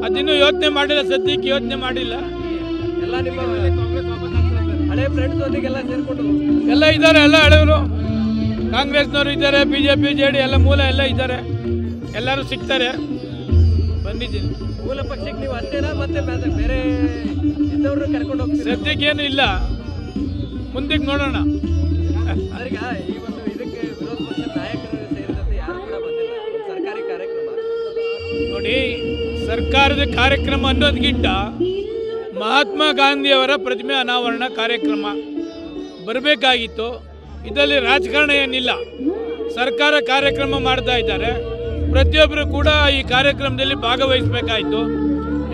ಅದಿನ್ನೂ ಯೋಚನೆ ಮಾಡಿಲ್ಲ, ಸದ್ಯಕ್ಕೆ ಯೋಚನೆ ಮಾಡಿಲ್ಲ. ಎಲ್ಲ ನಿಮ್ಮ ಹಳೆ ಫ್ರೆಂಡ್ಸ್ ಜೊತೆಗೆಲ್ಲ ಸೇರ್ಕೊಂಡು ಎಲ್ಲ ಇದ್ದಾರೆ, ಎಲ್ಲ ಹಳೆಯವರು ಕಾಂಗ್ರೆಸ್ನವರು ಇದ್ದಾರೆ, BJP JD ಎಲ್ಲ ಮೂಲ ಎಲ್ಲ ಇದ್ದಾರೆ, ಎಲ್ಲರೂ ಸಿಗ್ತಾರೆ. ಬಂದಿದ್ದೀನಿ. ಮೂಲ ಪಕ್ಷಕ್ಕೆ ನೀವು ಅಷ್ಟೇನಾ ಮತ್ತೆ ಬೇರೆ ಇದ್ದವ್ರು ಕರ್ಕೊಂಡು ಹೋಗ್ತೀರಾ? ಸದ್ಯಕ್ಕೇನು ಇಲ್ಲ, ಮುಂದಕ್ಕೆ ನೋಡೋಣ. ಸರಿಗ ಈ ಒಂದು ಇದಕ್ಕೆ ವಿರೋಧ ಪಕ್ಷದ ನಾಯಕರು ಸೇರಿದಂತೆ ಯಾರು ಕೂಡ ಬಂದಿಲ್ಲ. ಒಂದು ಸರ್ಕಾರಿ ಕಾರ್ಯಕ್ರಮ ನೋಡಿ, ಸರ್ಕಾರದ ಕಾರ್ಯಕ್ರಮ ಅನ್ನೋದಕ್ಕಿಂತ ಮಹಾತ್ಮ ಗಾಂಧಿಯವರ ಪ್ರತಿಮೆ ಅನಾವರಣ ಕಾರ್ಯಕ್ರಮ ಬರಬೇಕಾಗಿತ್ತು. ಇದರಲ್ಲಿ ರಾಜಕಾರಣ ಏನಿಲ್ಲ, ಸರ್ಕಾರ ಕಾರ್ಯಕ್ರಮ ಮಾಡ್ತಾ ಇದ್ದಾರೆ, ಪ್ರತಿಯೊಬ್ಬರು ಕೂಡ ಈ ಕಾರ್ಯಕ್ರಮದಲ್ಲಿ ಭಾಗವಹಿಸಬೇಕಾಯಿತು.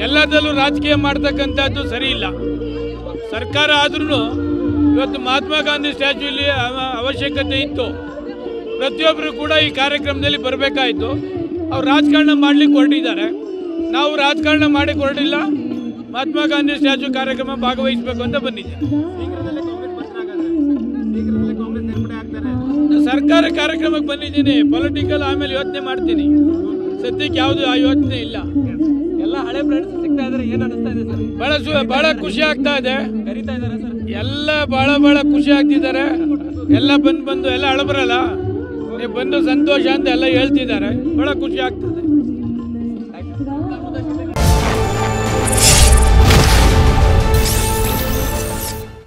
ಎಲ್ಲದರಲ್ಲೂ ರಾಜಕೀಯ ಮಾಡ್ತಕ್ಕಂಥದ್ದು ಸರಿ ಇಲ್ಲ. ಸರ್ಕಾರ ಆದ್ರೂ ಇವತ್ತು ಮಹಾತ್ಮ ಗಾಂಧಿ ಸ್ಟ್ಯಾಚ್ಯೂಲಿ ಅವಶ್ಯಕತೆ ಇತ್ತು, ಪ್ರತಿಯೊಬ್ಬರು ಕೂಡ ಈ ಕಾರ್ಯಕ್ರಮದಲ್ಲಿ ಬರಬೇಕಾಯಿತು. ಅವ್ರು ರಾಜಕಾರಣ ಮಾಡಲಿಕ್ಕೆ ಹೊರಟಿದ್ದಾರೆ, ನಾವು ರಾಜಕಾರಣ ಮಾಡಲಿಕ್ಕೆ ಹೊರಟಿಲ್ಲ. ಮಹಾತ್ಮ ಗಾಂಧಿ ಸ್ಟ್ಯಾಚ್ಯೂ ಕಾರ್ಯಕ್ರಮ ಭಾಗವಹಿಸಬೇಕು ಅಂತ ಬಂದಿದ್ದೆ. ಸರ್ಕಾರ ಕಾರ್ಯಕ್ರಮಕ್ಕೆ ಬಂದಿದ್ದೀನಿ, ಪೊಲಿಟಿಕಲ್ ಆಮೇಲೆ ಯೋಚನೆ ಮಾಡ್ತೀನಿ. ಸದ್ಯಕ್ಕೆ ಯಾವುದು ಆ ಯೋಚನೆ ಇಲ್ಲ. ಎಲ್ಲ ಹಳೆ ಫ್ರೆಂಡ್ಸ್ ಸಿಗ್ತಾ ಇದ್ದಾರೆ, ಏನ್ ಅನಿಸ್ತಾ ಇದೆ ಸರ್? ಬಹಳ ಖುಷಿ ಆಗ್ತಾ ಇದೆ. ಕರೀತಾ ಇದ್ದಾರೆ ಸರ್, ಎಲ್ಲ ಬಹಳ ಖುಷಿ ಆಗ್ತಿದ್ದಾರೆ. ಎಲ್ಲ ಬಂದು ಎಲ್ಲ ಅಳಬರಲ್ಲ, ನೀವು ಬಂದು ಸಂತೋಷ ಅಂತ ಎಲ್ಲ ಹೇಳ್ತಿದ್ದಾರೆ. ಬಹಳ ಖುಷಿ ಆಗ್ತದೆ.